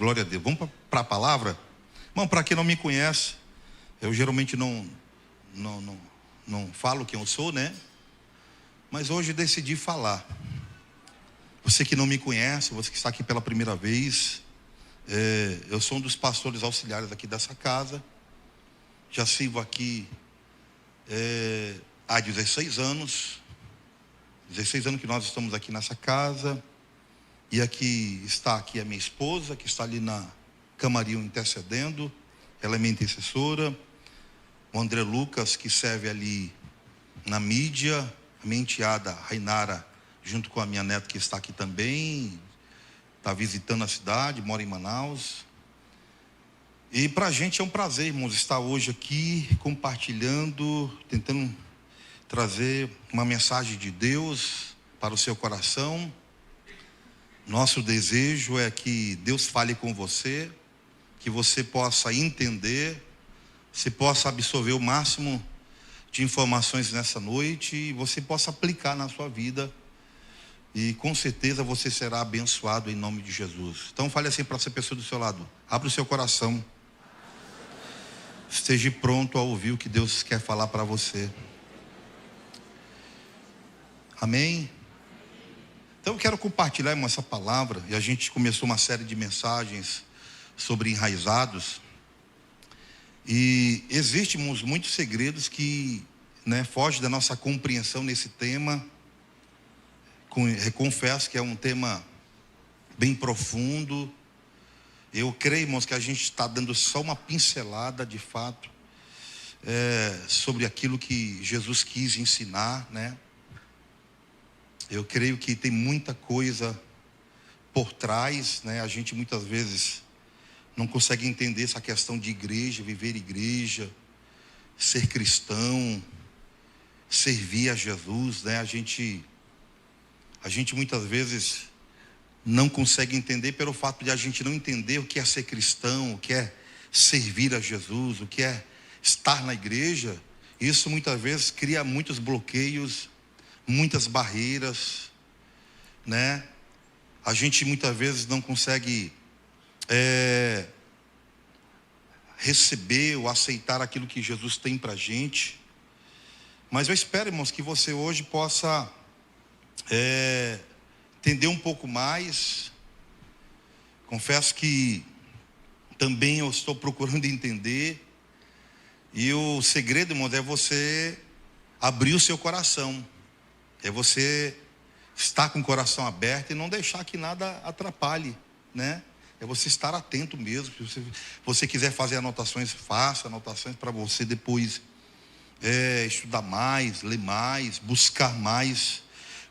Glória a Deus. Vamos para a palavra? Irmão, para quem não me conhece, eu geralmente não falo quem eu sou, né? Mas hoje decidi falar. Você que não me conhece, você que está aqui pela primeira vez, eu sou um dos pastores auxiliares aqui dessa casa. Já sirvo aqui há 16 anos. 16 anos que nós estamos aqui nessa casa. E aqui está a minha esposa, que está ali na camarim intercedendo. Ela é minha intercessora. O André Lucas, que serve ali na mídia. A minha enteada Rainara, junto com a minha neta, que está aqui também. Está visitando a cidade, mora em Manaus. E para a gente é um prazer, irmãos, estar hoje aqui compartilhando, tentando trazer uma mensagem de Deus para o seu coração. Nosso desejo é que Deus fale com você, que você possa entender, você possa absorver o máximo de informações nessa noite e você possa aplicar na sua vida. E com certeza você será abençoado em nome de Jesus. Então fale assim para essa pessoa do seu lado: abra o seu coração, esteja pronto a ouvir o que Deus quer falar para você. Amém? Então eu quero compartilhar, irmão, essa palavra. E a gente começou uma série de mensagens sobre enraizados. E existem muitos segredos que fogem da nossa compreensão nesse tema. Confesso que é um tema bem profundo. Eu creio, irmãos, que a gente está dando só uma pincelada de fato sobre aquilo que Jesus quis ensinar, né? Eu creio que tem muita coisa por trás, né? A gente muitas vezes não consegue entender essa questão de igreja, viver igreja, ser cristão, servir a Jesus, né? A gente muitas vezes não consegue entender pelo fato de a gente não entender o que é ser cristão, o que é servir a Jesus, o que é estar na igreja. Isso muitas vezes cria muitos bloqueios, muitas barreiras, né? A gente muitas vezes não consegue receber ou aceitar aquilo que Jesus tem para a gente. Mas eu espero, irmãos, que você hoje possa entender um pouco mais. Confesso que também eu estou procurando entender. E o segredo, irmãos, é você abrir o seu coração. É você estar com o coração aberto e não deixar que nada atrapalhe, né? É você estar atento mesmo. Se você quiser fazer anotações, faça anotações para você depois estudar mais, ler mais, buscar mais,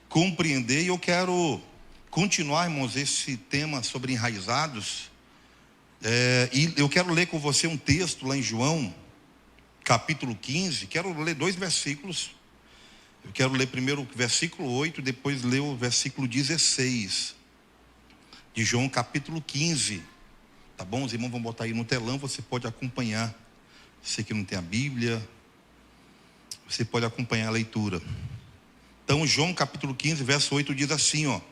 compreender. E eu quero continuar, irmãos, esse tema sobre enraizados. E eu quero ler com você um texto lá em João, capítulo 15. Quero ler 2 versículos. Eu quero ler primeiro o versículo 8, depois ler o versículo 16 de João capítulo 15. Tá bom? Os irmãos vão botar aí no telão, você pode acompanhar. Você que não tem a Bíblia, você pode acompanhar a leitura. Então João capítulo 15, verso 8 diz assim, ó: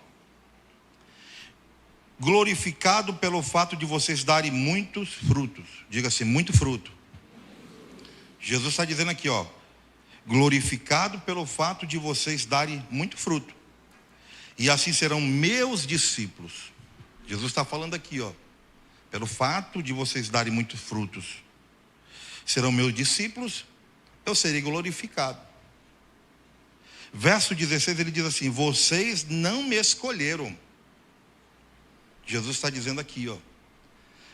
glorificado pelo fato de vocês darem muitos frutos. Diga assim, muito fruto. Jesus está dizendo aqui, ó: glorificado pelo fato de vocês darem muito fruto, e assim serão meus discípulos. Jesus está falando aqui, ó: pelo fato de vocês darem muitos frutos, serão meus discípulos, eu serei glorificado. Verso 16 ele diz assim: vocês não me escolheram. Jesus está dizendo aqui, ó: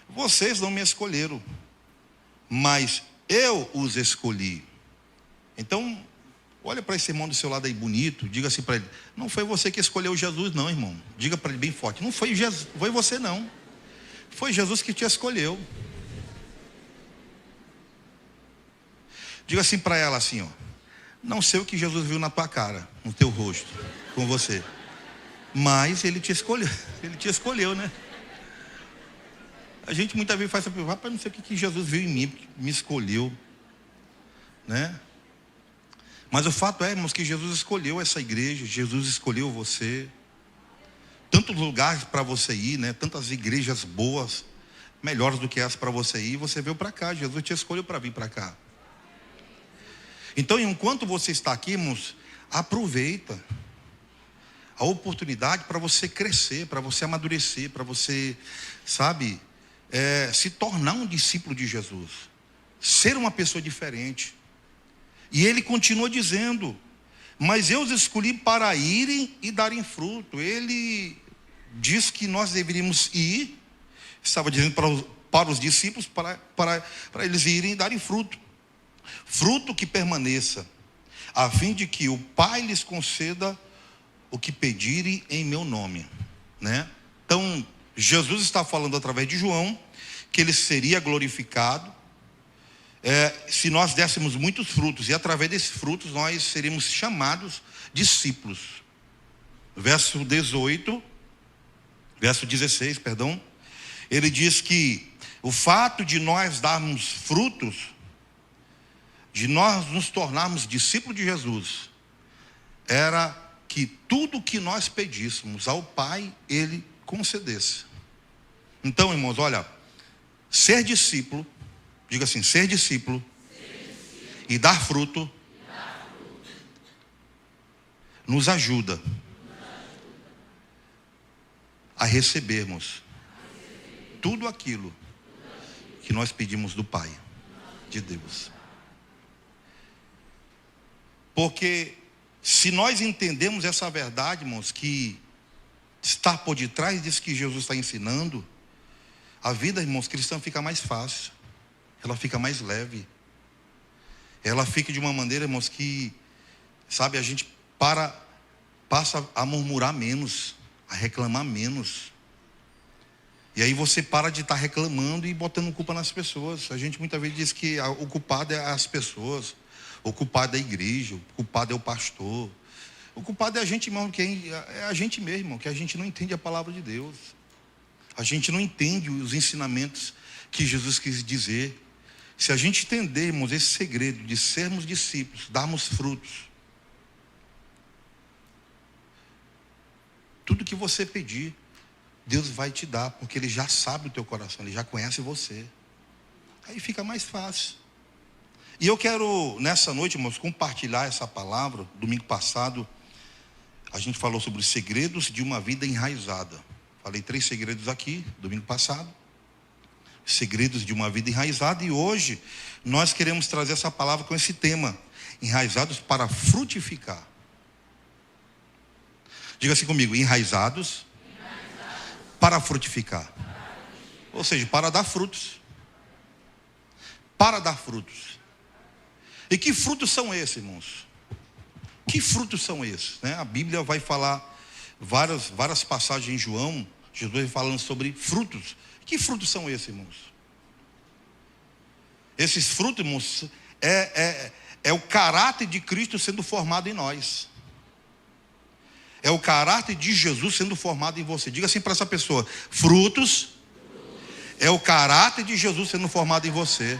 vocês não me escolheram, mas eu os escolhi. Então, olha para esse irmão do seu lado aí bonito, diga assim para ele: não foi você que escolheu Jesus não, irmão. Diga para ele bem forte: não foi Jesus, foi você não. Foi Jesus que te escolheu. Diga assim para ela assim, ó: não sei o que Jesus viu na tua cara, no teu rosto, com você, mas ele te escolheu. Ele te escolheu, né? A gente muitas vezes faz essa pergunta: rapaz, não sei o que Jesus viu em mim, me escolheu, né? Mas o fato é, irmãos, que Jesus escolheu essa igreja, Jesus escolheu você. Tantos lugares para você ir, né? Tantas igrejas boas melhores do que essa para você ir, você veio para cá. Jesus te escolheu para vir para cá. Então, enquanto você está aqui, irmãos, aproveita a oportunidade para você crescer, para você amadurecer, para você, sabe, se tornar um discípulo de Jesus, ser uma pessoa diferente. E ele continua dizendo: mas eu os escolhi para irem e darem fruto. Ele diz que nós deveríamos ir, estava dizendo para os discípulos, para eles irem e darem fruto. Fruto que permaneça, a fim de que o Pai lhes conceda o que pedirem em meu nome, né? Então, Jesus está falando através de João que ele seria glorificado se nós dessemos muitos frutos, e através desses frutos nós seríamos chamados discípulos. Verso 16, ele diz que o fato de nós darmos frutos, de nós nos tornarmos discípulos de Jesus, era que tudo que nós pedíssemos ao Pai, Ele concedesse. Então, irmãos, olha, ser discípulo, diga assim, ser discípulo e dar fruto, nos ajuda a recebermos tudo aquilo que nós pedimos do Pai, de Deus. Porque se nós entendemos essa verdade, irmãos, que está por detrás disso que Jesus está ensinando, a vida, irmãos, cristã fica mais fácil, ela fica mais leve, ela fica de uma maneira, irmãos, que, sabe, a gente passa a murmurar menos, a reclamar menos. E aí você para de estar reclamando e botando culpa nas pessoas. A gente muitas vezes diz que o culpado é as pessoas, o culpado é a igreja, o culpado é o pastor, o culpado é a gente mesmo, é a gente mesmo, que a gente não entende a palavra de Deus, a gente não entende os ensinamentos que Jesus quis dizer. Se a gente entendermos esse segredo de sermos discípulos, darmos frutos, tudo que você pedir, Deus vai te dar, porque Ele já sabe o teu coração, Ele já conhece você. Aí fica mais fácil. E eu quero, nessa noite, irmãos, compartilhar essa palavra. Domingo passado, a gente falou sobre os segredos de uma vida enraizada. Falei 3 segredos aqui, domingo passado. Segredos de uma vida enraizada. E hoje, nós queremos trazer essa palavra com esse tema: enraizados para frutificar. Diga assim comigo: enraizados para frutificar. Ou seja, para dar frutos. Para dar frutos. E que frutos são esses, irmãos? Que frutos são esses, né? A Bíblia vai falar várias passagens em João. Jesus vai falando sobre frutos. Que frutos são esses, irmãos? Esses frutos, irmãos, é o caráter de Cristo sendo formado em nós. É o caráter de Jesus sendo formado em você. Diga assim para essa pessoa: frutos é o caráter de Jesus sendo formado em você.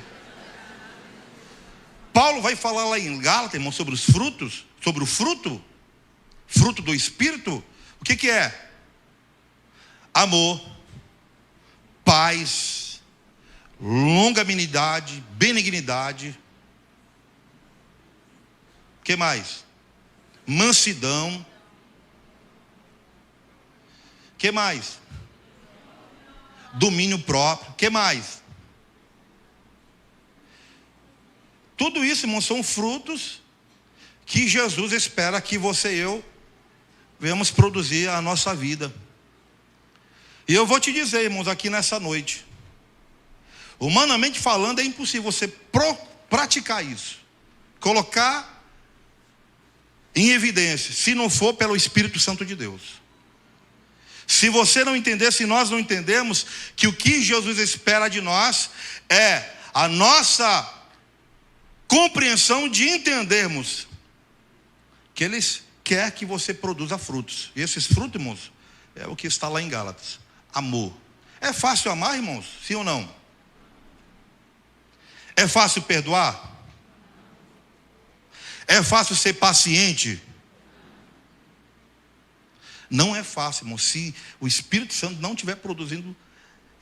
Paulo vai falar lá em Gálatas, irmão, sobre os frutos, sobre o fruto do Espírito. O que é? Amor, paz, longanimidade, benignidade. O que mais? Mansidão. O que mais? Domínio próprio. O que mais? Tudo isso, irmãos, são frutos que Jesus espera que você e eu venhamos produzir a nossa vida. E eu vou te dizer, irmãos, aqui nessa noite, humanamente falando, é impossível você praticar isso, colocar em evidência, se não for pelo Espírito Santo de Deus. Se você não entender, se nós não entendemos que o que Jesus espera de nós é a nossa compreensão de entendermos que Ele quer que você produza frutos. E esses frutos, irmãos, é o que está lá em Gálatas: amor. É fácil amar, irmãos? Sim ou não? É fácil perdoar? É fácil ser paciente? Não é fácil, irmão, se o Espírito Santo não estiver produzindo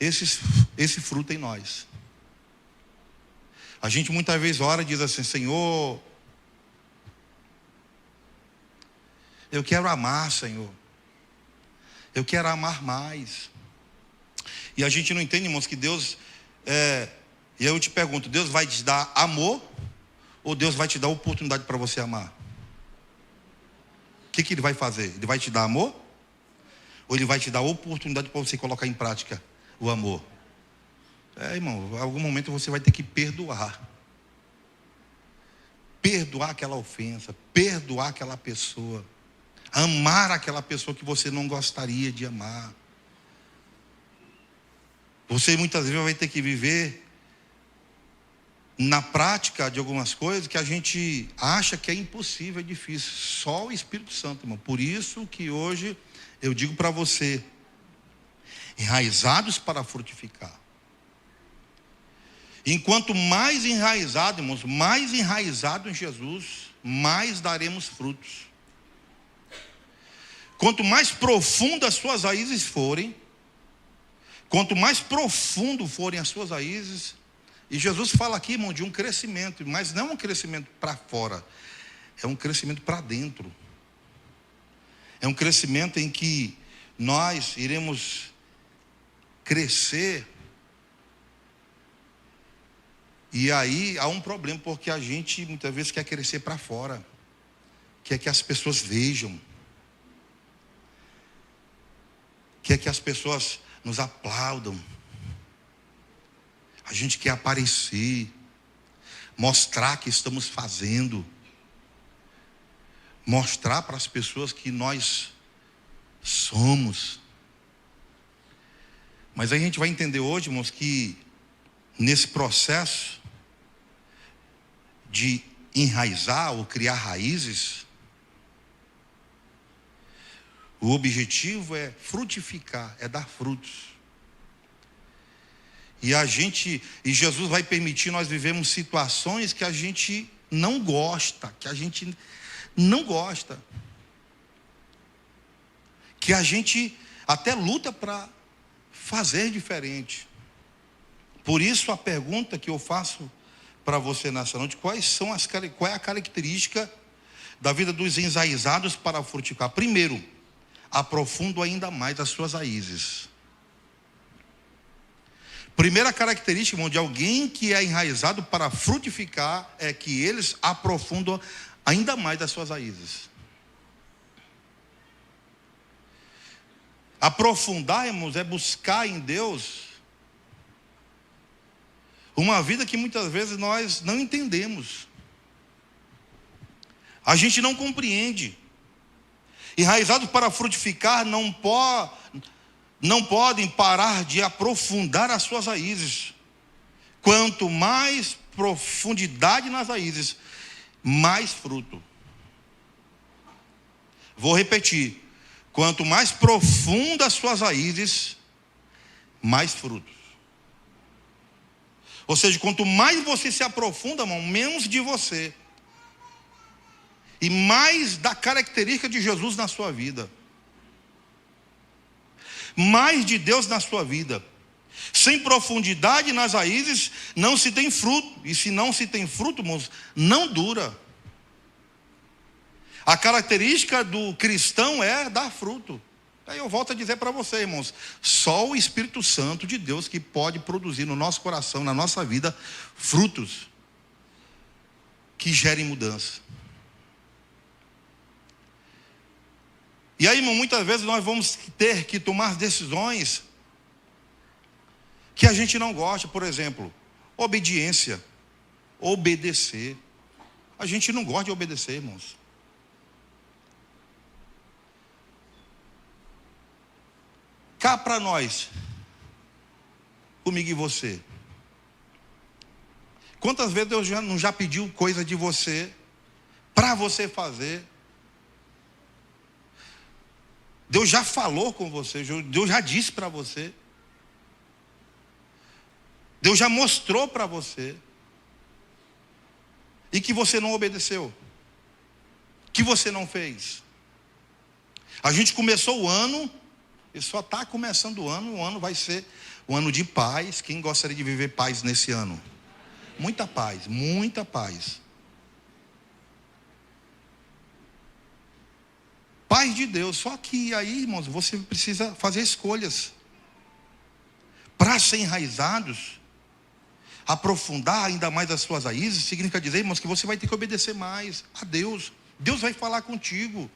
esse fruto em nós. A gente muitas vezes ora e diz assim: Senhor, eu quero amar, Senhor. Eu quero amar mais. E a gente não entende, irmãos, que Deus... E eu te pergunto, Deus vai te dar amor ou Deus vai te dar oportunidade para você amar? O que Ele vai fazer? Ele vai te dar amor? Ou Ele vai te dar oportunidade para você colocar em prática o amor? Irmão, em algum momento você vai ter que perdoar. Perdoar aquela ofensa, perdoar aquela pessoa, amar aquela pessoa que você não gostaria de amar. Você muitas vezes vai ter que viver na prática de algumas coisas que a gente acha que é impossível, é difícil. Só o Espírito Santo, irmão. Por isso que hoje eu digo para você: enraizados para frutificar. Enquanto mais enraizado, irmãos, mais enraizado em Jesus, mais daremos frutos. Quanto mais profundas as suas raízes forem, quanto mais profundo forem as suas raízes, e Jesus fala aqui, irmão, de um crescimento, mas não um crescimento para fora, é um crescimento para dentro. É um crescimento em que nós iremos crescer. E aí há um problema, porque a gente muitas vezes quer crescer para fora, quer que as pessoas vejam, quer que as pessoas nos aplaudam. A gente quer aparecer, mostrar que estamos fazendo, mostrar para as pessoas que nós somos. Mas a gente vai entender hoje, irmãos, que nesse processo de enraizar ou criar raízes, o objetivo é frutificar, é dar frutos. E Jesus vai permitir nós vivemos situações que a gente não gosta, que a gente até luta para fazer diferente. Por isso a pergunta que eu faço para você nessa noite: qual é a característica da vida dos enraizados para frutificar? Primeiro, aprofundo ainda mais as suas raízes. Primeira característica, irmão, de alguém que é enraizado para frutificar é que eles aprofundam ainda mais as suas raízes. Aprofundar, irmãos, é buscar em Deus uma vida que muitas vezes nós não entendemos. A gente não compreende. Enraizados para frutificar não podem parar de aprofundar as suas raízes. Quanto mais profundidade nas raízes, mais fruto. Vou repetir: quanto mais profundas as suas raízes, mais frutos. Ou seja, quanto mais você se aprofunda, irmão, menos de você e mais da característica de Jesus na sua vida, mais de Deus na sua vida. Sem profundidade nas raízes não se tem fruto, e se não se tem fruto, irmãos, não dura. A característica do cristão é dar fruto. Aí eu volto a dizer para você, irmãos, só o Espírito Santo de Deus que pode produzir no nosso coração, na nossa vida, frutos que gerem mudança. E aí, irmão, muitas vezes nós vamos ter que tomar decisões que a gente não gosta. Por exemplo, obediência, obedecer. A gente não gosta de obedecer, irmãos. Cá para nós, comigo e você. Quantas vezes Deus não já pediu coisa de você, para você fazer? Deus já falou com você, Deus já disse para você. Deus já mostrou para você. E que você não obedeceu. Que você não fez. A gente começou o ano E só está começando o ano vai ser um ano de paz. Quem gostaria de viver paz nesse ano? Muita paz, muita paz. Paz de Deus. Só que aí, irmãos, você precisa fazer escolhas. Para ser enraizados, aprofundar ainda mais as suas raízes, significa dizer, irmãos, que você vai ter que obedecer mais a Deus. Deus vai falar contigo.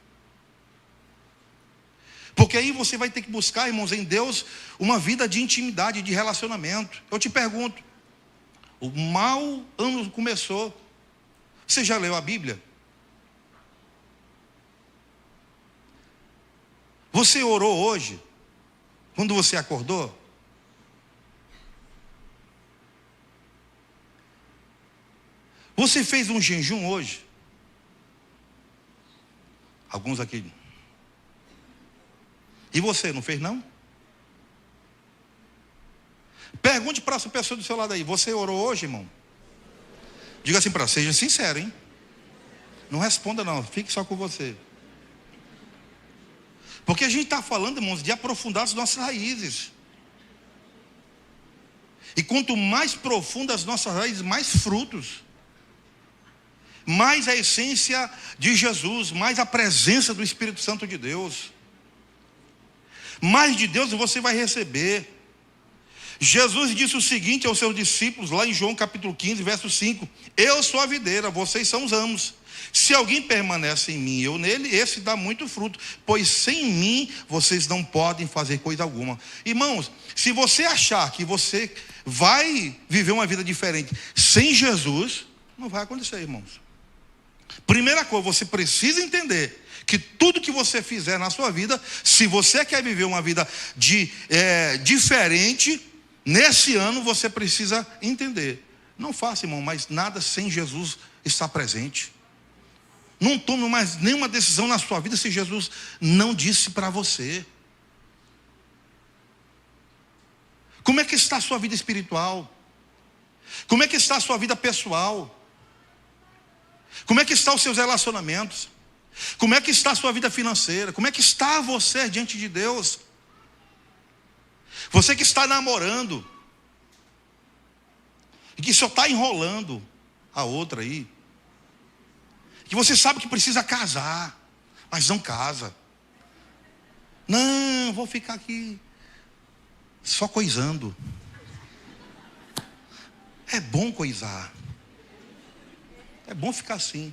Porque aí você vai ter que buscar, irmãos, em Deus, uma vida de intimidade, de relacionamento. Eu te pergunto, o mau ano começou. Você já leu a Bíblia? Você orou hoje? Quando você acordou? Você fez um jejum hoje? Alguns aqui. E você, não fez não? Pergunte para essa pessoa do seu lado aí, você orou hoje, irmão? Diga assim para ela, seja sincero, hein? Não responda não, fique só com você. Porque a gente está falando, irmãos, de aprofundar as nossas raízes. E quanto mais profundas as nossas raízes, mais frutos. Mais a essência de Jesus, mais a presença do Espírito Santo de Deus. Mais de Deus você vai receber. Jesus disse o seguinte aos seus discípulos, lá em João capítulo 15, verso 5. Eu sou a videira, vocês são os ramos. Se alguém permanece em mim e eu nele, esse dá muito fruto. Pois sem mim, vocês não podem fazer coisa alguma. Irmãos, se você achar que você vai viver uma vida diferente sem Jesus, não vai acontecer, irmãos. Primeira coisa, você precisa entender que tudo que você fizer na sua vida, se você quer viver uma vida diferente, nesse ano você precisa entender. Não faça, irmão, mas nada sem Jesus estar presente. Não tome mais nenhuma decisão na sua vida se Jesus não disse para você. Como é que está a sua vida espiritual? Como é que está a sua vida pessoal? Como é que estão os seus relacionamentos? Como é que está a sua vida financeira? Como é que está você diante de Deus? Você que está namorando e que só está enrolando a outra aí, que você sabe que precisa casar, mas não casa. Não, vou ficar aqui só coisando. É bom coisar. É bom ficar assim.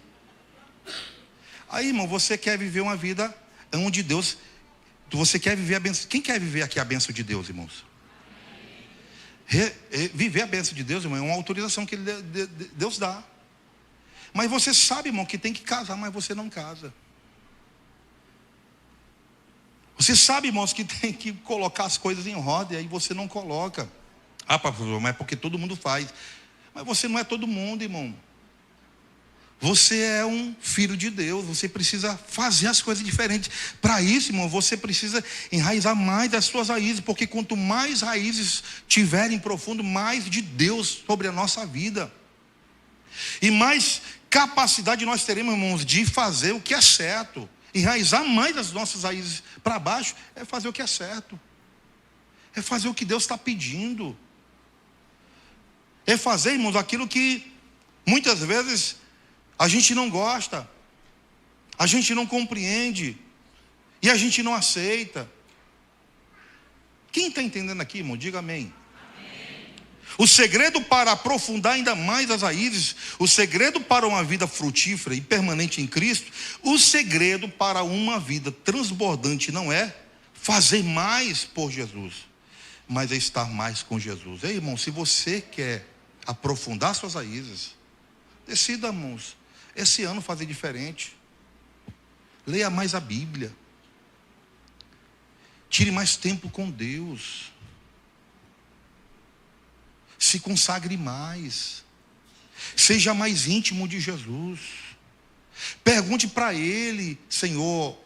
Aí, irmão, você quer viver uma vida onde Deus... Você quer viver a bênção... Quem quer viver aqui a bênção de Deus, irmãos? Viver a bênção de Deus, irmão, é uma autorização que Deus dá. Mas você sabe, irmão, que tem que casar, mas você não casa. Você sabe, irmãos, que tem que colocar as coisas em roda e aí você não coloca. Ah, pastor, mas é porque todo mundo faz. Mas você não é todo mundo, irmão. Você é um filho de Deus, você precisa fazer as coisas diferentes. Para isso, irmão, você precisa enraizar mais as suas raízes, porque quanto mais raízes tiverem profundo, mais de Deus sobre a nossa vida. E mais capacidade nós teremos, irmãos, de fazer o que é certo. Enraizar mais as nossas raízes para baixo é fazer o que é certo. É fazer o que Deus está pedindo. É fazer, irmãos, aquilo que muitas vezes a gente não gosta, a gente não compreende e a gente não aceita. Quem está entendendo aqui, irmão? Diga amém. O segredo para aprofundar ainda mais as raízes, o segredo para uma vida frutífera e permanente em Cristo, o segredo para uma vida transbordante não é fazer mais por Jesus, mas é estar mais com Jesus. Ei, irmão, se você quer aprofundar suas raízes, decida, irmãos, esse ano fazer diferente. Leia mais a Bíblia. Tire mais tempo com Deus. Se consagre mais. Seja mais íntimo de Jesus. Pergunte para Ele: Senhor,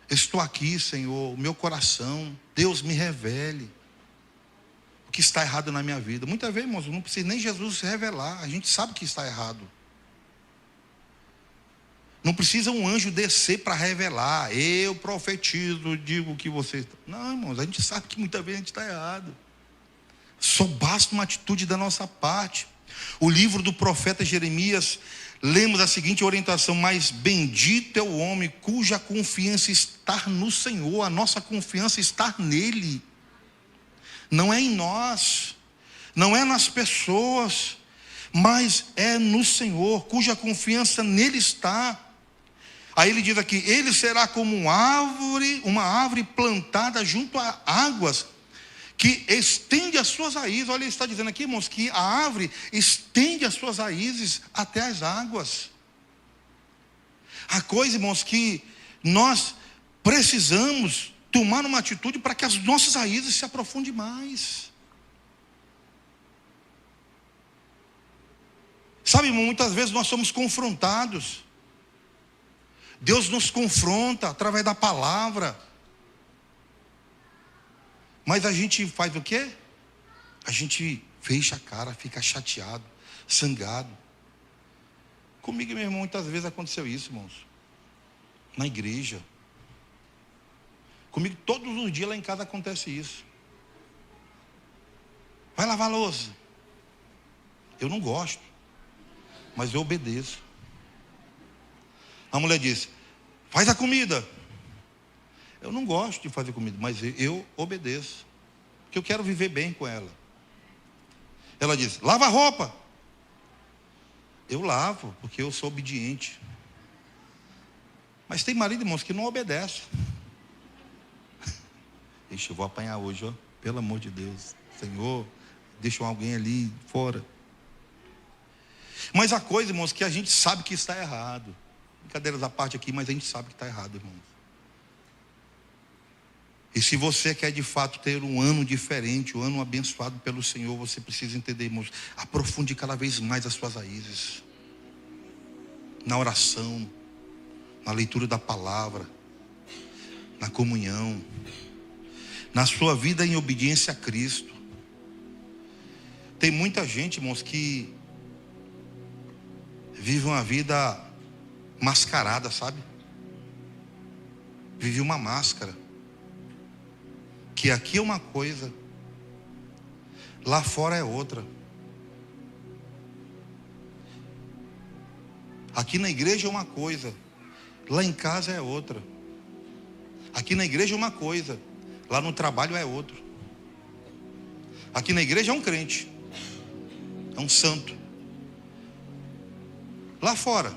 estou aqui, Senhor, o meu coração, Deus me revele o que está errado na minha vida. Muitas vezes, irmãos, não precisa nem Jesus se revelar, a gente sabe que está errado. Não precisa um anjo descer para revelar. Eu profetizo, digo que você... Não, irmãos, a gente sabe que muitas vezes a gente está errado. Só basta uma atitude da nossa parte. O livro do profeta Jeremias, lemos a seguinte orientação: mas bendito é o homem cuja confiança está no Senhor. A nossa confiança está nele. Não é em nós, não é nas pessoas, mas é no Senhor, cuja confiança nele está. Aí ele diz aqui: ele será como uma árvore plantada junto a águas, que estende as suas raízes. Olha, ele está dizendo aqui, irmãos, que a árvore estende as suas raízes até as águas. A coisa, irmãos, que nós precisamos tomar uma atitude para que as nossas raízes se aprofundem mais. Sabe, irmão, muitas vezes nós somos confrontados. Deus nos confronta através da palavra. Mas a gente faz o quê? A gente fecha a cara, fica chateado, zangado. Comigo, meu irmão, muitas vezes aconteceu isso, irmãos. Na igreja. Comigo todos os dias lá em casa acontece isso. Vai lavar a louça. Eu não gosto, mas eu obedeço. A mulher disse: faz a comida. Eu não gosto de fazer comida, mas eu obedeço, porque eu quero viver bem com ela. Ela disse: lava a roupa. Eu lavo, porque eu sou obediente. Mas tem marido, irmãos, que não obedece. Ixi, eu vou apanhar hoje, ó. Pelo amor de Deus. Senhor, deixa alguém ali fora. Mas a coisa, irmãos, que a gente sabe que está errado. Brincadeiras à parte aqui, mas a gente sabe que está errado, irmãos. E se você quer de fato ter um ano diferente, um ano abençoado pelo Senhor, você precisa entender, irmãos, aprofunde cada vez mais as suas raízes. Na oração, na leitura da palavra, na comunhão, na sua vida em obediência a Cristo. Tem muita gente, irmãos, que vive uma vida mascarada, sabe? Vive uma máscara. Que aqui é uma coisa, lá fora é outra. Aqui na igreja é uma coisa, lá em casa é outra. Aqui na igreja é uma coisa, lá no trabalho é outro. Aqui na igreja é um crente, é um santo. Lá fora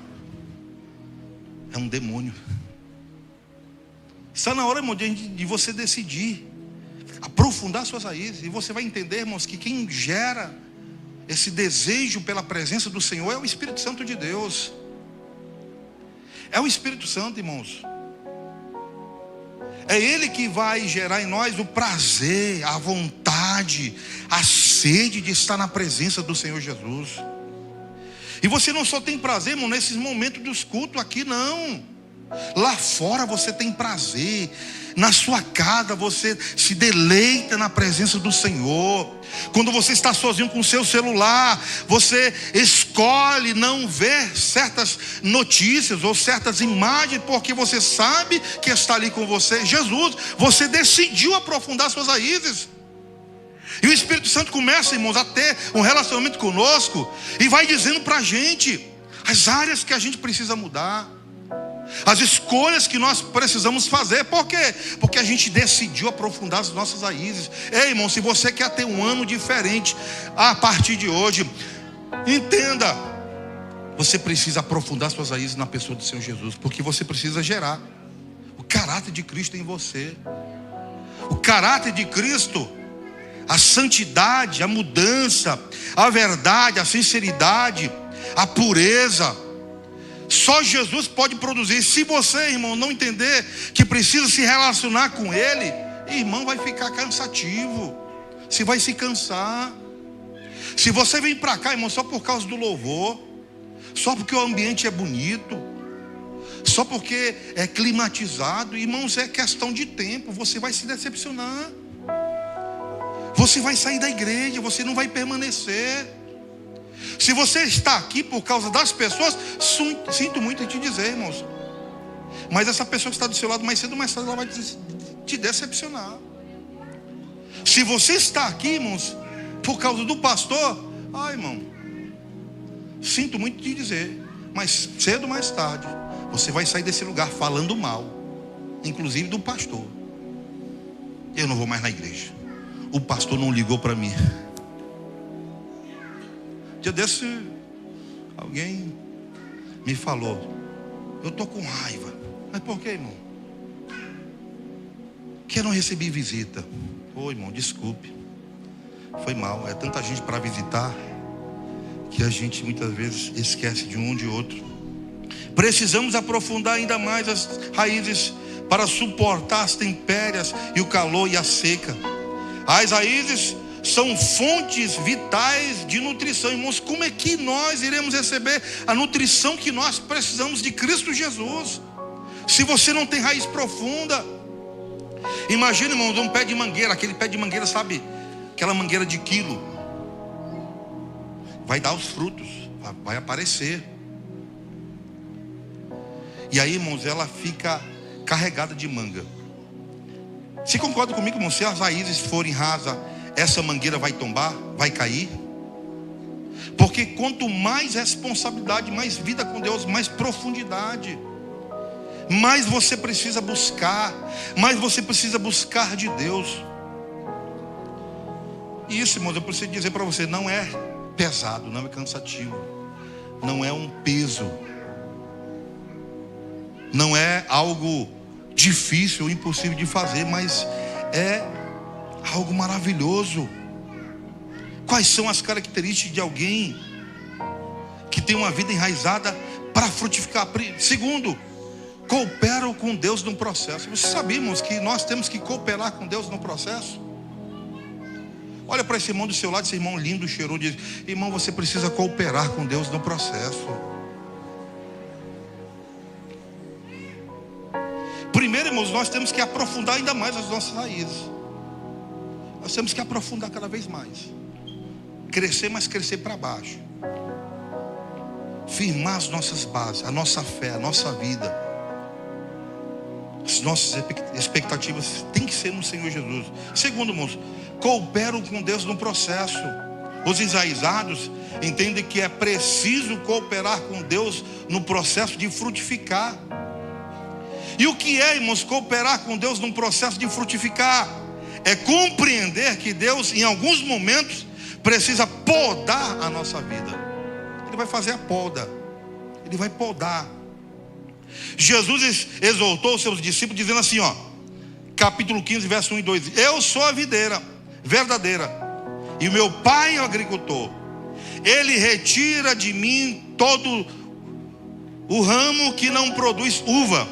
é um demônio. Está na hora, irmão, de você decidir aprofundar suas raízes. E você vai entender, irmãos, que quem gera esse desejo pela presença do Senhor é o Espírito Santo de Deus. É o Espírito Santo, irmãos. É Ele que vai gerar em nós o prazer, a vontade, a sede de estar na presença do Senhor Jesus. E você não só tem prazer, irmão, nesses momentos dos cultos aqui, não. Lá fora você tem prazer. Na sua casa você se deleita na presença do Senhor. Quando você está sozinho com o seu celular, você escolhe não ver certas notícias ou certas imagens, porque você sabe que está ali com você Jesus. Você decidiu aprofundar suas raízes. E o Espírito Santo começa, irmãos, a ter um relacionamento conosco e vai dizendo para a gente as áreas que a gente precisa mudar, as escolhas que nós precisamos fazer. Por quê? Porque a gente decidiu aprofundar as nossas raízes. Ei, irmão, se você quer ter um ano diferente a partir de hoje, entenda, você precisa aprofundar suas raízes na pessoa do Senhor Jesus, porque você precisa gerar o caráter de Cristo em você. O caráter de Cristo, a santidade, a mudança, a verdade, a sinceridade, a pureza, só Jesus pode produzir. Se você, irmão, não entender que precisa se relacionar com Ele, irmão, vai ficar cansativo. Você vai se cansar. Se você vem para cá, irmão, só por causa do louvor, só porque o ambiente é bonito, só porque é climatizado, irmãos, é questão de tempo. Você vai se decepcionar. Você vai sair da igreja, você não vai permanecer. Se você está aqui por causa das pessoas, sinto muito em te dizer, irmãos, mas essa pessoa que está do seu lado, mais cedo ou mais tarde, ela vai te decepcionar. Se você está aqui, irmãos, por causa do pastor, irmão, sinto muito em te dizer, mas cedo ou mais tarde, você vai sair desse lugar falando mal, inclusive do pastor. Eu não vou mais na igreja, o pastor não ligou para mim. Dia desse, alguém me falou, eu estou com raiva. Mas por que, irmão? Que eu não recebi visita. Irmão, desculpe, foi mal, é tanta gente para visitar, que a gente muitas vezes esquece de um de outro. Precisamos aprofundar ainda mais as raízes, para suportar as intempéries e o calor e a seca. As raízes são fontes vitais de nutrição. Irmãos, como é que nós iremos receber a nutrição que nós precisamos de Cristo Jesus, se você não tem raiz profunda? Imagina, irmãos, um pé de mangueira. Aquele pé de mangueira, sabe, aquela mangueira de quilo, vai dar os frutos, vai aparecer. E aí, irmãos, ela fica carregada de manga. Você concorda comigo, irmão? Se as raízes forem rasas, essa mangueira vai tombar, vai cair. Porque quanto mais responsabilidade, mais vida com Deus, mais profundidade, mais você precisa buscar, mais você precisa buscar de Deus. E isso, irmãos, eu preciso dizer para você, não é pesado, não é cansativo, não é um peso, não é algo difícil ou impossível de fazer, mas é algo maravilhoso. Quais são as características de alguém que tem uma vida enraizada para frutificar? Segundo, cooperam com Deus no processo. Você sabia, irmãos, que nós temos que cooperar com Deus no processo? Olha para esse irmão do seu lado, esse irmão lindo, cheiroso, diz: irmão, você precisa cooperar com Deus no processo. Primeiro, irmãos, nós temos que aprofundar ainda mais as nossas raízes. Nós temos que aprofundar cada vez mais, crescer, mas crescer para baixo, firmar as nossas bases, a nossa fé, a nossa vida. As nossas expectativas têm que ser no Senhor Jesus. Segundo, irmãos, cooperam com Deus no processo. Os enraizados entendem que é preciso cooperar com Deus no processo de frutificar. E o que é, irmãos, cooperar com Deus no processo de frutificar? É compreender que Deus, em alguns momentos, precisa podar a nossa vida. Ele vai fazer a poda, Ele vai podar. Jesus exortou os seus discípulos dizendo assim, capítulo 15, verso 1 e 2: eu sou a videira verdadeira, e o meu pai é o agricultor. Ele retira de mim todo o ramo que não produz uva.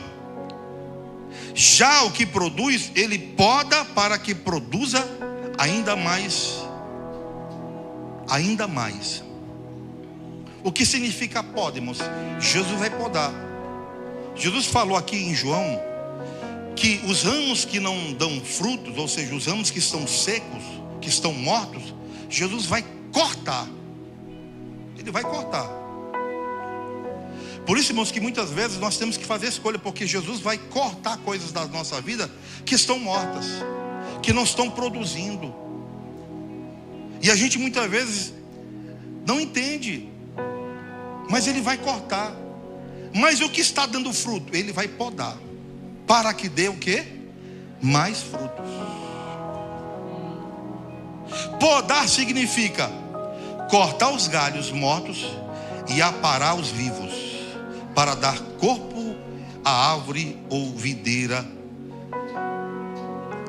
Já o que produz, ele poda para que produza ainda mais. Ainda mais. O que significa poda, irmãos? Jesus vai podar. Jesus falou aqui em João que os ramos que não dão frutos, ou seja, os ramos que estão secos, que estão mortos, Jesus vai cortar. Ele vai cortar. Por isso, irmãos, que muitas vezes nós temos que fazer escolha, porque Jesus vai cortar coisas da nossa vida que estão mortas, que não estão produzindo. E a gente muitas vezes não entende, mas Ele vai cortar. Mas o que está dando fruto, Ele vai podar, para que dê o quê? Mais frutos. Podar significa cortar os galhos mortos e aparar os vivos, para dar corpo à árvore ou videira.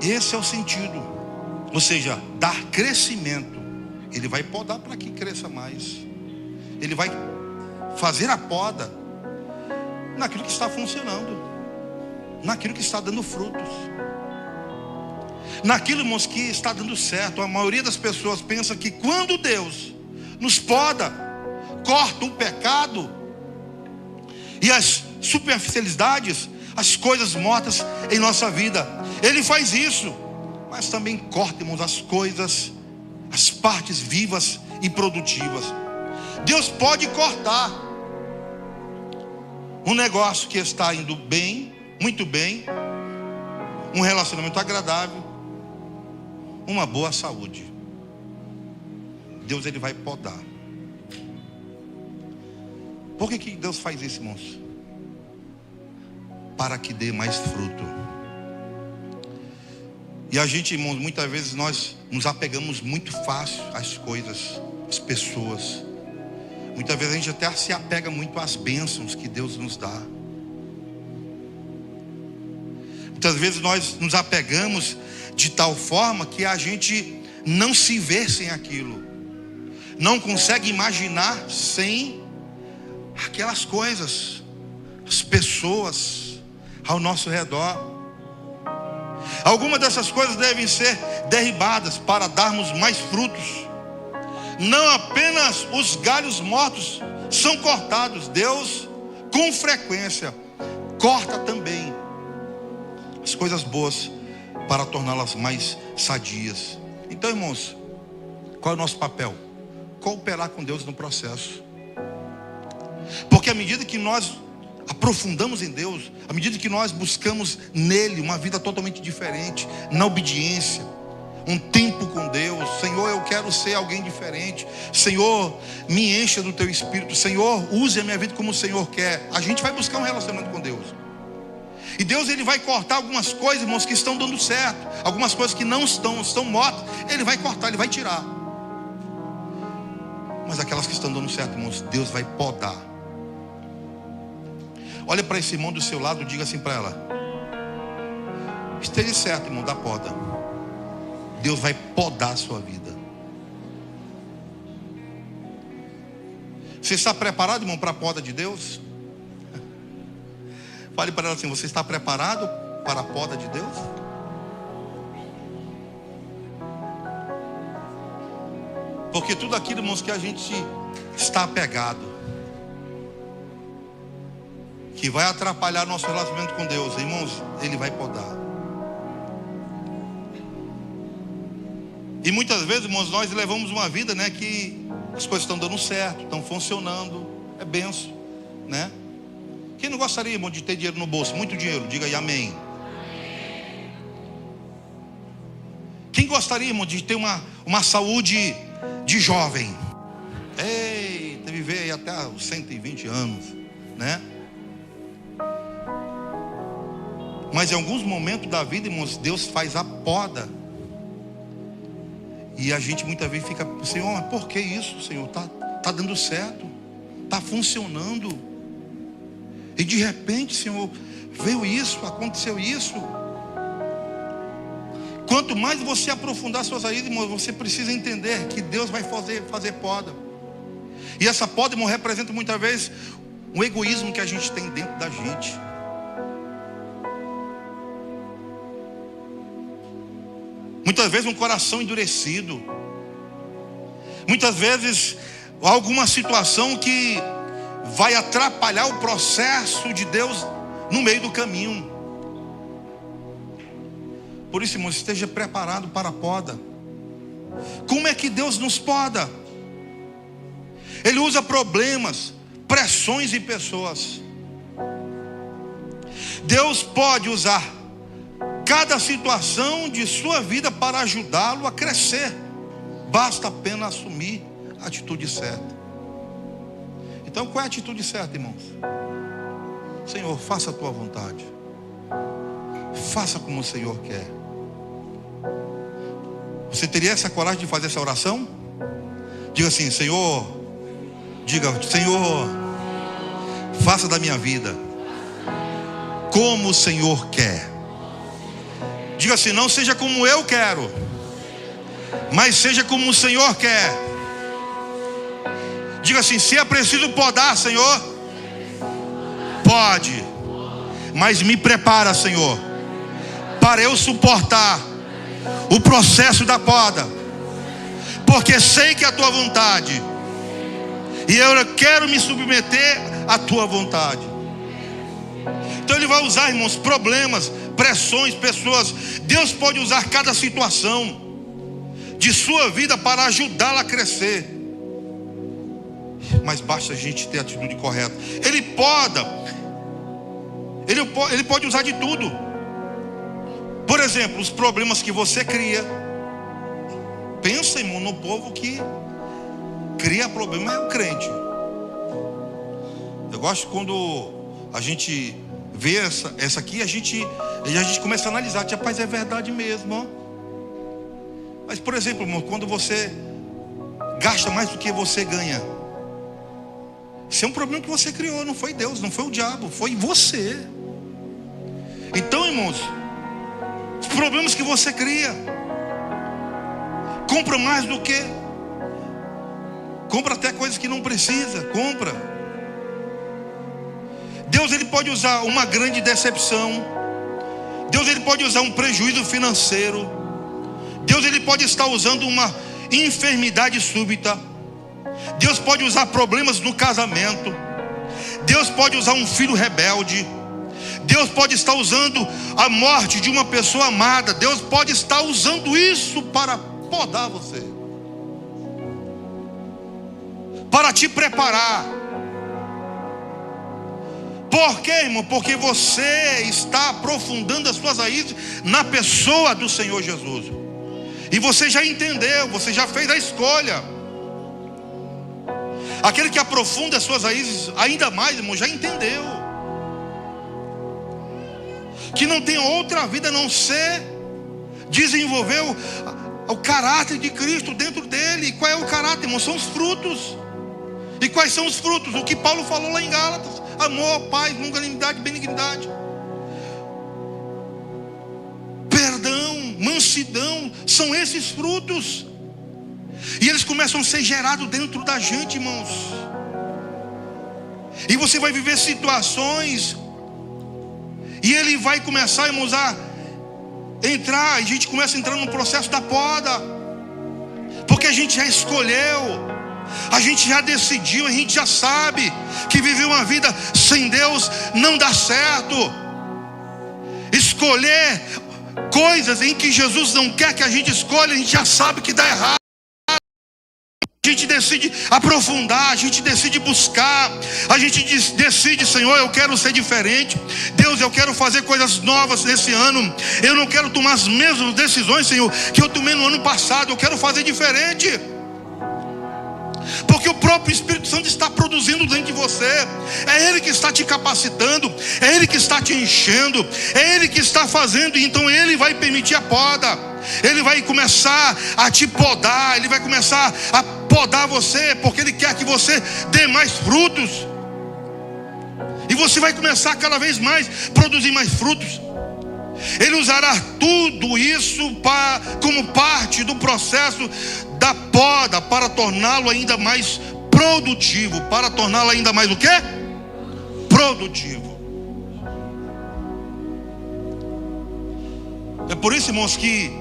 Esse é o sentido. Ou seja, dar crescimento. Ele vai podar para que cresça mais. Ele vai fazer a poda naquilo que está funcionando, naquilo que está dando frutos, naquilo, irmãos, que está dando certo. A maioria das pessoas pensa que quando Deus nos poda, corta o pecado e as superficialidades, as coisas mortas em nossa vida, Ele faz isso, mas também corta, irmãos, as coisas, as partes vivas e produtivas. Deus pode cortar um negócio que está indo bem, muito bem, um relacionamento agradável, uma boa saúde. Deus, ele vai podar. Por que Deus faz isso, irmãos? Para que dê mais fruto. E a gente, irmãos, muitas vezes nós nos apegamos muito fácil às coisas, às pessoas. Muitas vezes a gente até se apega muito às bênçãos que Deus nos dá. Muitas vezes nós nos apegamos de tal forma que a gente não se vê sem aquilo, não consegue imaginar sem aquelas coisas, as pessoas ao nosso redor. Algumas dessas coisas devem ser derribadas para darmos mais frutos. Não apenas os galhos mortos são cortados, Deus com frequência corta também as coisas boas para torná-las mais sadias. Então, irmãos, qual é o nosso papel? Cooperar com Deus no processo. Porque à medida que nós aprofundamos em Deus, à medida que nós buscamos nele uma vida totalmente diferente, na obediência, um tempo com Deus, Senhor, eu quero ser alguém diferente, Senhor, me encha do teu Espírito, Senhor, use a minha vida como o Senhor quer. A gente vai buscar um relacionamento com Deus. E Deus, ele vai cortar algumas coisas, irmãos, que estão dando certo, algumas coisas que não estão mortas, ele vai cortar, ele vai tirar. Mas aquelas que estão dando certo, irmãos, Deus vai podar. Olha para esse irmão do seu lado e diga assim para ela: esteja certo, irmão, da poda. Deus vai podar a sua vida. Você está preparado, irmão, para a poda de Deus? Fale para ela assim: você está preparado para a poda de Deus? Porque tudo aquilo, irmãos, que a gente está apegado, que vai atrapalhar nosso relacionamento com Deus, irmãos, ele vai podar. E muitas vezes, irmãos, nós levamos uma vida, né, que as coisas estão dando certo, estão funcionando, é benção, né? Quem não gostaria, irmão, de ter dinheiro no bolso? Muito dinheiro, diga aí amém. Quem gostaria, irmão, de ter uma saúde de jovem? Eita, viver aí até os 120 anos, né? Mas em alguns momentos da vida, irmãos, Deus faz a poda. E a gente muitas vezes fica: Senhor, mas por que isso, Senhor? Tá dando certo, tá funcionando. E de repente, Senhor, veio isso, aconteceu isso. Quanto mais você aprofundar suas raízes, irmão, você precisa entender que Deus vai fazer poda. E essa poda, irmão, representa muitas vezes um egoísmo que a gente tem dentro da gente. Muitas vezes um coração endurecido. Muitas vezes alguma situação que vai atrapalhar o processo de Deus no meio do caminho. Por isso, irmão, esteja preparado para a poda. Como é que Deus nos poda? Ele usa problemas, pressões e pessoas. Deus pode usar cada situação de sua vida para ajudá-lo a crescer. Basta apenas assumir a atitude certa. Então, qual é a atitude certa, irmãos? Senhor, faça a tua vontade. Faça como o Senhor quer. Você teria essa coragem de fazer essa oração? Diga assim: Senhor, Senhor, faça da minha vida como o Senhor quer. Diga assim: não seja como eu quero, mas seja como o Senhor quer. Diga assim: se é preciso podar, Senhor, pode, mas me prepara, Senhor, para eu suportar o processo da poda, porque sei que é a tua vontade, e eu quero me submeter à tua vontade. Então ele vai usar, irmãos, problemas, pressões, pessoas. Deus pode usar cada situação de sua vida para ajudá-la a crescer. mas basta a gente ter a atitude correta. Ele pode usar de tudo. Por exemplo, os problemas que você cria. Pensa, irmão, no povo que cria problema, é o crente. Eu gosto quando a gente vê essa aqui, a gente começa a analisar. Rapaz, é verdade mesmo, ó. Mas, por exemplo, irmão, quando você gasta mais do que você ganha, isso é um problema que você criou. Não foi Deus, não foi o diabo, foi você. Então, irmãos, os problemas que você cria, compra mais do que, compra até coisas que não precisa, compra. Deus, ele pode usar uma grande decepção. Deus, ele pode usar um prejuízo financeiro. Deus, ele pode estar usando uma enfermidade súbita. Deus pode usar problemas no casamento. Deus pode usar um filho rebelde. Deus pode estar usando a morte de uma pessoa amada. Deus pode estar usando isso para podar você, para te preparar. Por quê, irmão? Porque você está aprofundando as suas raízes na pessoa do Senhor Jesus. E você já entendeu, você já fez a escolha. Aquele que aprofunda as suas raízes ainda mais, irmão, já entendeu que não tem outra vida a não ser desenvolver o caráter de Cristo dentro dele. E qual é o caráter, irmão? São os frutos. E quais são os frutos? O que Paulo falou lá em Gálatas: amor, paz, longanimidade, benignidade, perdão, mansidão. São esses frutos. E eles começam a ser gerados dentro da gente, irmãos. E você vai viver situações, e ele vai começar, irmãos, a entrar. A gente começa a entrar no processo da poda, porque a gente já escolheu, a gente já decidiu, a gente já sabe que viver uma vida sem Deus não dá certo. Escolher coisas em que Jesus não quer que a gente escolha, a gente já sabe que dá errado. A gente decide aprofundar, a gente decide buscar, a gente decide: Senhor, eu quero ser diferente. Deus, eu quero fazer coisas novas nesse ano. Eu não quero tomar as mesmas decisões, Senhor, que eu tomei no ano passado. Eu quero fazer diferente, porque o próprio Espírito Santo está produzindo dentro de você. É Ele que está te capacitando, é Ele que está te enchendo, é Ele que está fazendo. Então Ele vai permitir a poda. Ele vai começar a te podar. Ele vai começar a podar você, porque Ele quer que você dê mais frutos. E você vai começar cada vez mais a produzir mais frutos. Ele usará tudo isso como parte do processo da poda, para torná-lo ainda mais produtivo. Para torná-lo ainda mais o quê? Produtivo. É por isso, irmãos, que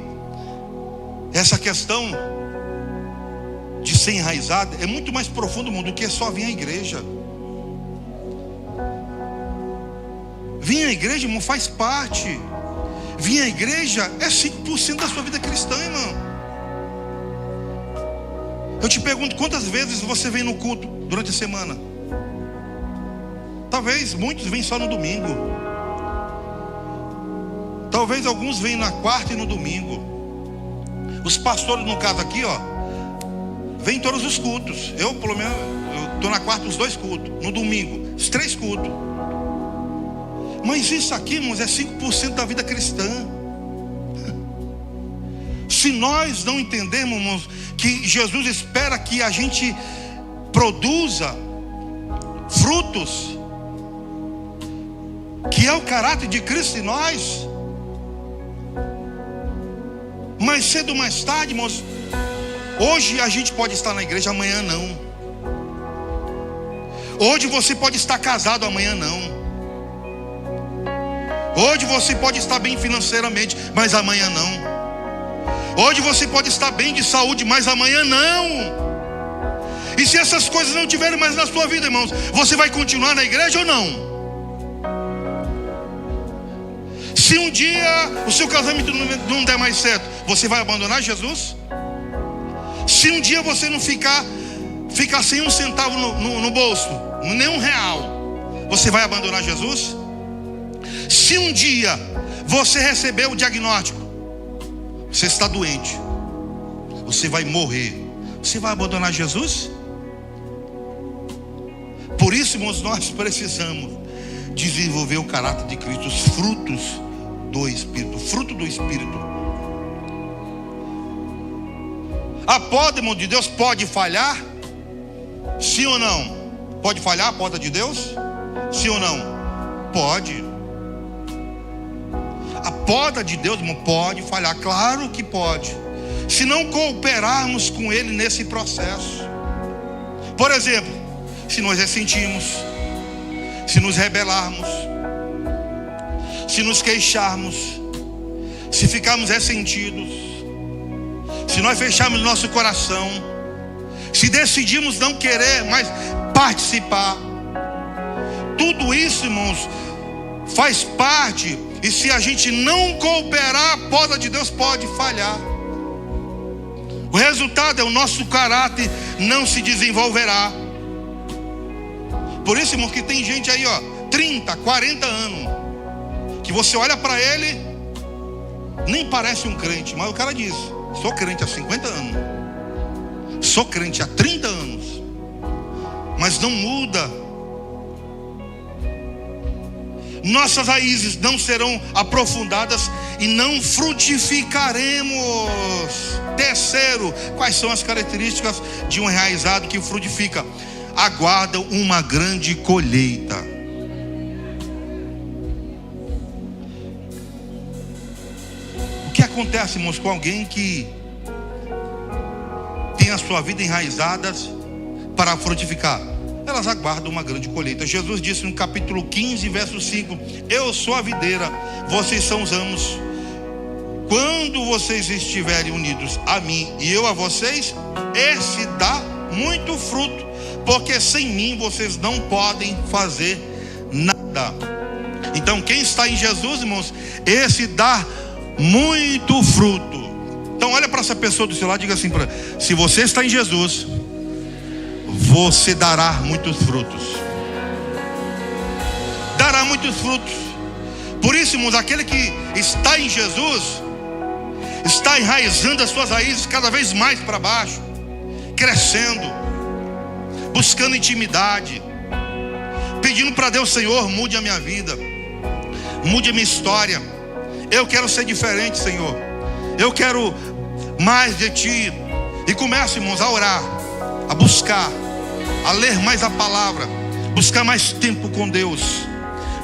essa questão de ser enraizado é muito mais profundo, irmão, do que só vir à igreja. Vir à igreja, irmão, faz parte. Vir à igreja é 5% da sua vida cristã, irmão. Eu te pergunto, quantas vezes você vem no culto durante a semana? Talvez muitos vêm só no domingo. Talvez alguns vêm na quarta e no domingo. Os pastores, no caso aqui, ó, vêm todos os cultos. Eu, pelo menos, eu estou na quarta os 2 cultos. No domingo, os 3 cultos. Mas isso aqui, irmãos, é 5% da vida cristã. Se nós não entendermos, irmãos, que Jesus espera que a gente produza frutos, que é o caráter de Cristo em nós, mais cedo ou mais tarde, irmãos, hoje a gente pode estar na igreja, amanhã não. Hoje você pode estar casado, amanhã não. Hoje você pode estar bem financeiramente, mas amanhã não. Hoje você pode estar bem de saúde, mas amanhã não. E se essas coisas não tiverem mais na sua vida, irmãos, você vai continuar na igreja ou não? Se um dia o seu casamento não der mais certo, você vai abandonar Jesus? Se um dia você não ficar ficar sem um centavo no bolso, nenhum real, você vai abandonar Jesus? Se um dia você receber o diagnóstico, você está doente, você vai morrer, você vai abandonar Jesus? Por isso, irmãos, nós precisamos desenvolver o caráter de Cristo, os frutos do Espírito, fruto do Espírito. A porta, irmão, de Deus pode falhar? Sim ou não? Pode falhar a porta de Deus? Sim ou não? Pode. A porta de Deus, irmão, pode falhar, claro que pode, se não cooperarmos com Ele nesse processo. Por exemplo, se nós ressentimos, se nos rebelarmos, se nos queixarmos, se ficarmos ressentidos, se nós fecharmos nosso coração, se decidimos não querer mais participar, tudo isso, irmãos, faz parte. E se a gente não cooperar, a porta de Deus pode falhar. O resultado é o nosso caráter não se desenvolverá. Por isso, irmão, que tem gente aí, 30, 40 anos, que você olha para ele, nem parece um crente, mas o cara diz: sou crente há 50 anos, sou crente há 30 anos, mas não muda. Nossas raízes não serão aprofundadas e não frutificaremos. Terceiro, quais são as características de um enraizado que frutifica? Aguardam uma grande colheita. O que acontece, irmãos, com alguém que tem a sua vida enraizada para frutificar? Elas aguardam uma grande colheita. Jesus disse no capítulo 15, verso 5: eu sou a videira, vocês são os ramos. Quando vocês estiverem unidos a mim e eu a vocês, esse dá muito fruto, porque sem mim vocês não podem fazer nada. Então quem está em Jesus, irmãos, esse dá muito fruto. Então olha para essa pessoa do seu lado e diga assim: se você está em Jesus, você dará muitos frutos. Dará muitos frutos. Por isso, irmãos, aquele que está em Jesus está enraizando as suas raízes cada vez mais para baixo, crescendo, buscando intimidade, pedindo para Deus: Senhor, mude a minha vida, mude a minha história. Eu quero ser diferente, Senhor. Eu quero mais de Ti. E começa, irmãos, a orar, a buscar, a ler mais a palavra, buscar mais tempo com Deus,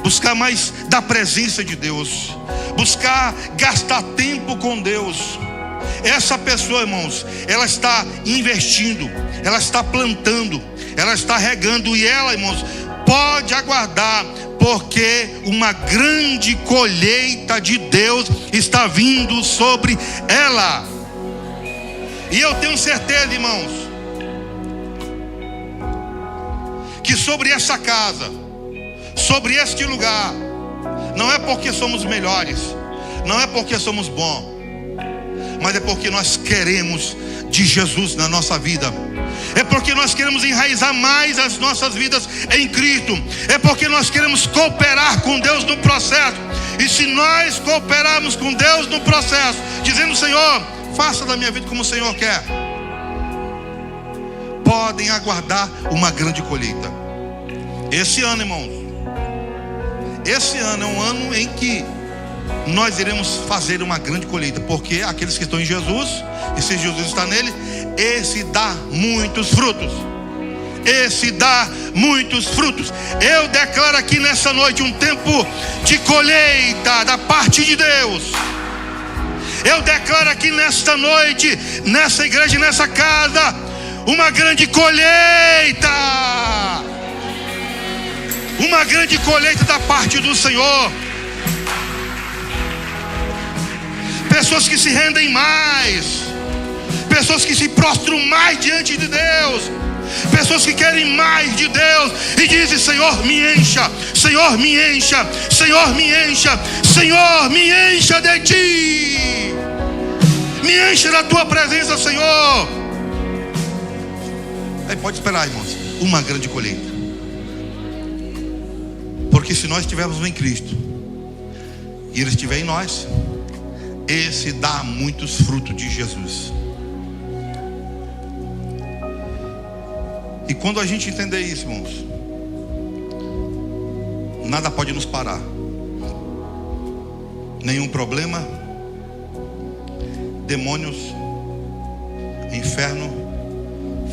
buscar mais da presença de Deus, buscar gastar tempo com Deus. Essa pessoa, irmãos, ela está investindo, ela está plantando, ela está regando, e ela, irmãos, pode aguardar, porque uma grande colheita de Deus está vindo sobre ela. E eu tenho certeza, irmãos, que sobre essa casa, sobre este lugar, não é porque somos melhores, não é porque somos bons, mas é porque nós queremos de Jesus na nossa vida. É porque nós queremos enraizar mais as nossas vidas em Cristo. É porque nós queremos cooperar com Deus no processo. E se nós cooperarmos com Deus no processo, dizendo: Senhor, faça da minha vida como o Senhor quer, podem aguardar uma grande colheita. Esse ano, irmãos, esse ano é um ano em que nós iremos fazer uma grande colheita, porque aqueles que estão em Jesus, e se Jesus está nele, esse dá muitos frutos. Esse dá muitos frutos. Eu declaro aqui nessa noite um tempo de colheita da parte de Deus. Eu declaro aqui nesta noite, nessa igreja, nessa casa, uma grande colheita. Uma grande colheita da parte do Senhor. Pessoas que se rendem mais, pessoas que se prostram mais diante de Deus, pessoas que querem mais de Deus e dizem: Senhor, me encha, Senhor, me encha, Senhor, me encha, Senhor, me encha de Ti, me encha da Tua presença, Senhor. Aí pode esperar, irmãos, uma grande colheita. Porque se nós estivermos em Cristo e Ele estiver em nós, esse dá muitos frutos de Jesus. E quando a gente entender isso, irmãos, nada pode nos parar. Nenhum problema, demônios, inferno.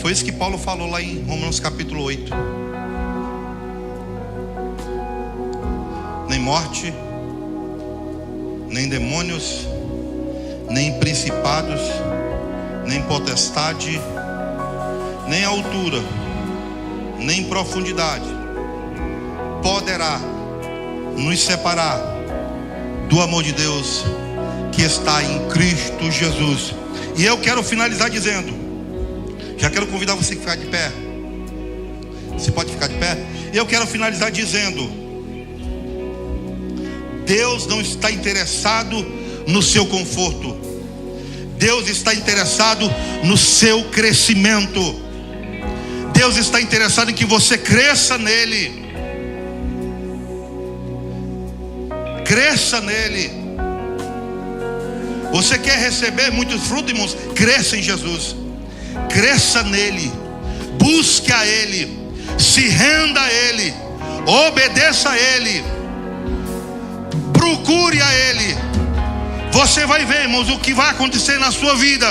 Foi isso que Paulo falou lá em Romanos capítulo 8. Nem morte, nem demônios, nem principados, nem potestade, nem altura, nem profundidade poderá nos separar do amor de Deus que está em Cristo Jesus. E eu quero finalizar dizendo, já quero convidar você a ficar de pé. Você pode ficar de pé? Eu quero finalizar dizendo: Deus não está interessado no seu conforto. Deus está interessado no seu crescimento. Deus está interessado em que você cresça nele. Cresça nele. Você quer receber muitos frutos, irmãos? Cresça em Jesus. Cresça nele. Busque a ele. Se renda a ele. Obedeça a ele. Procure a ele. Você vai ver, irmãos, o que vai acontecer na sua vida.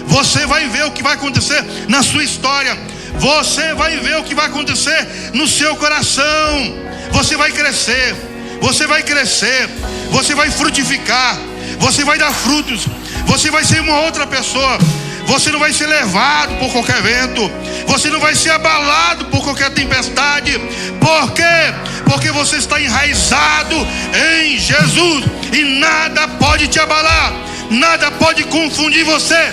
Você vai ver o que vai acontecer na sua história. Você vai ver o que vai acontecer no seu coração. Você vai crescer. Você vai crescer. Você vai frutificar. Você vai dar frutos. Você vai ser uma outra pessoa. Você não vai ser levado por qualquer vento. Você não vai ser abalado por qualquer tempestade. Por quê? Porque você está enraizado em Jesus. E nada pode te abalar. Nada pode confundir você.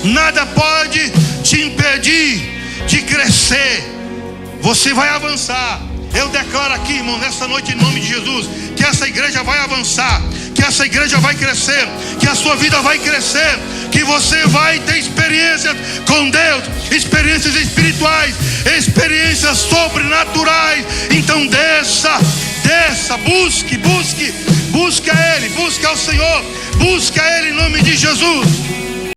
Nada pode te impedir de crescer. Você vai avançar. Eu declaro aqui, irmão, nessa noite, em nome de Jesus, que essa igreja vai avançar, que essa igreja vai crescer, que a sua vida vai crescer, que você vai ter experiências com Deus, experiências espirituais, experiências sobrenaturais. Então desça, busque a Ele, busque ao Senhor, busque a Ele em nome de Jesus.